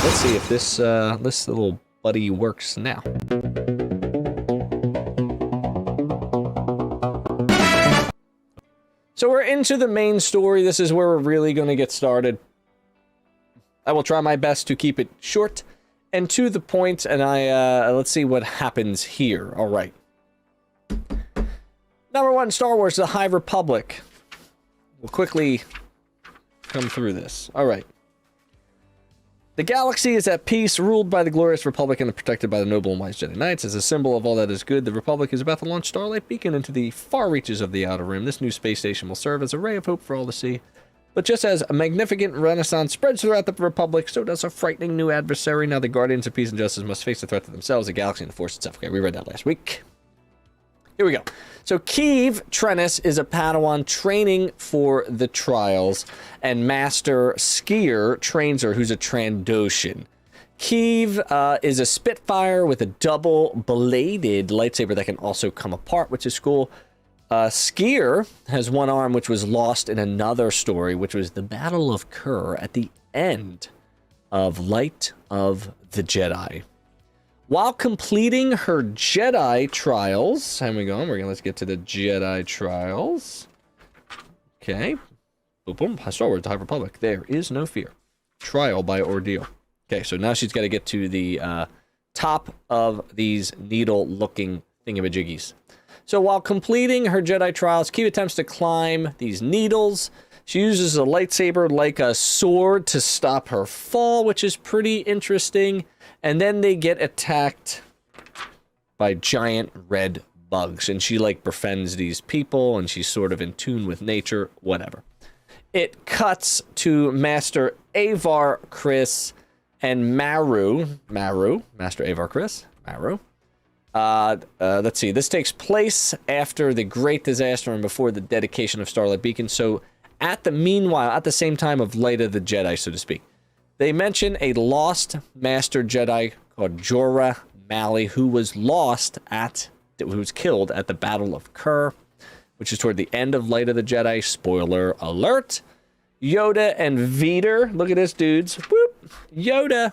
Let's see if this little buddy works now. So we're into the main story. This is where we're really going to get started. I will try my best to keep it short and to the point, and let's see what happens here. All right. Number 1, Star Wars: The High Republic. We'll quickly come through this. All right. The galaxy is at peace, ruled by the glorious Republic and protected by the noble and wise Jedi Knights. As a symbol of all that is good, the Republic is about to launch Starlight Beacon into the far reaches of the Outer Rim. This new space station will serve as a ray of hope for all to see. But just as a magnificent renaissance spreads throughout the Republic, so does a frightening new adversary. Now the Guardians of Peace and Justice must face the threat to themselves, the galaxy, and the Force itself. Okay, we read that last week. Here we go. So Keeve Trennis is a Padawan training for the trials, and Master Skier trains her, who's a Trandoshan. Keeve is a Spitfire with a double-bladed lightsaber that can also come apart, which is cool. Skier has one arm, which was lost in another story, which was the Battle of Kerr at the end of Light of the Jedi. While completing her Jedi trials, here we go. Let's get to the Jedi trials. Okay. Boom, boom. Star Wars: The High Republic. There is no fear. Trial by ordeal. Okay, so now she's got to get to the top of these needle-looking thingamajiggies. So while completing her Jedi trials, Keeve attempts to climb these needles. She uses a lightsaber like a sword to stop her fall, which is pretty interesting. And then they get attacked by giant red bugs. And she, like, befriends these people, and she's sort of in tune with nature, whatever. It cuts to Master Avar Kriss and Master Avar Kriss, Maru. Let's see, this takes place after the Great Disaster and before the dedication of Starlight Beacon. So, at the same time of Light of the Jedi, so to speak. They mention a lost Master Jedi called Jorah Mali, who was killed at the Battle of Kerr, which is toward the end of Light of the Jedi. Spoiler alert. Yoda and Vader, look at this, dudes. Whoop. Yoda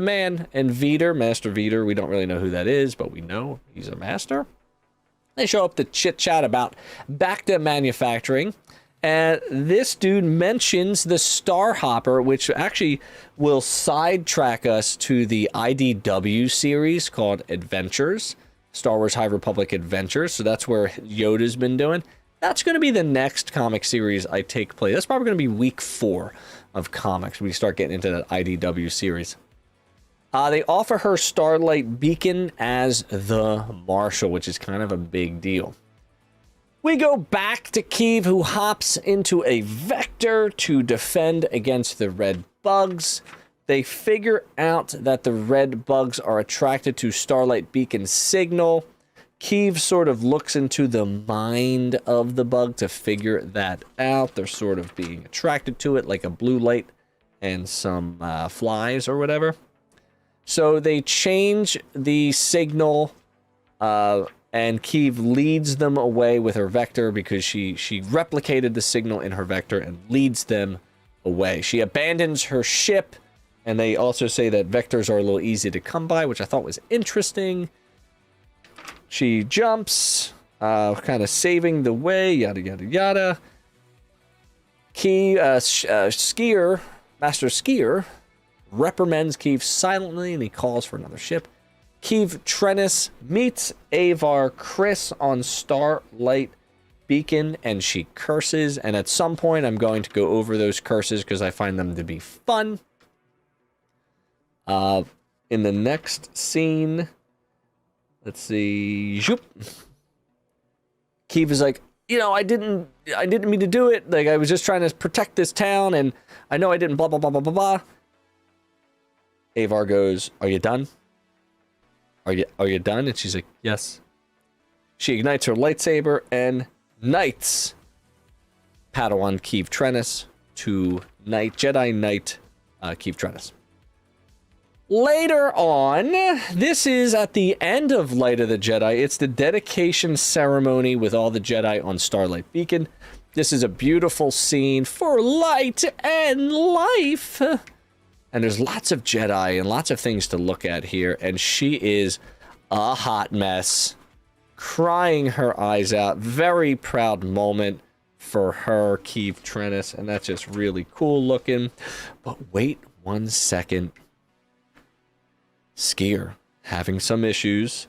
man, and Vader, Master Vader. We don't really know who that is, but we know he's a master. They show up to chit-chat about Bacta manufacturing. And this dude mentions the Star Hopper, which actually will sidetrack us to the IDW series called Adventures, Star Wars High Republic Adventures. So that's where Yoda's been doing. That's going to be the next comic series I take place. That's probably going to be week 4 of comics when we start getting into that IDW series. They offer her Starlight Beacon as the Marshal, which is kind of a big deal. We go back to Keeve, who hops into a Vector to defend against the red bugs. They figure out that the red bugs are attracted to Starlight Beacon's signal. Keeve sort of looks into the mind of the bug to figure that out. They're sort of being attracted to it, like a blue light and some flies or whatever. So they change the signal, and Keeve leads them away with her Vector because she replicated the signal in her Vector and leads them away. She abandons her ship, and they also say that Vectors are a little easy to come by, which I thought was interesting. She jumps, kind of saving the way, yada, yada, yada. Skier, Master Skier, reprimands Keeve silently, and he calls for another ship. Keeve Trennis meets Avar Kriss on Starlight Beacon, and she curses. And at some point, I'm going to go over those curses because I find them to be fun. In the next scene, let's see. Zoop. Keeve is like, I didn't mean to do it. Like, I was just trying to protect this town, and I know I didn't. Blah blah blah blah blah blah. Avar goes, "Are you done? Are you done?" And she's like, "Yes." She ignites her lightsaber and knights Padawan Keeve Trennis to Jedi Knight Keeve Trennis. Later on, this is at the end of Light of the Jedi. It's the dedication ceremony with all the Jedi on Starlight Beacon. This is a beautiful scene for light and life. And there's lots of Jedi and lots of things to look at here. And she is a hot mess, crying her eyes out. Very proud moment for her, Keeve Trennis. And that's just really cool looking. But wait 1 second. Skier, having some issues.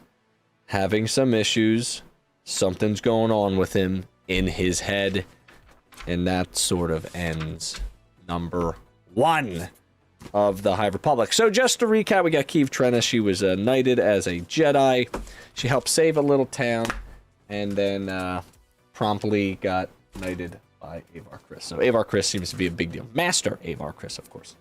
Something's going on with him in his head. And that sort of ends number 1 of the High Republic. So just to recap, we got Keeve Trennis. She was knighted as a Jedi. She helped save a little town, and then promptly got knighted by Avar Kriss. So Avar Kriss seems to be a big deal. Master Avar Kriss, of course.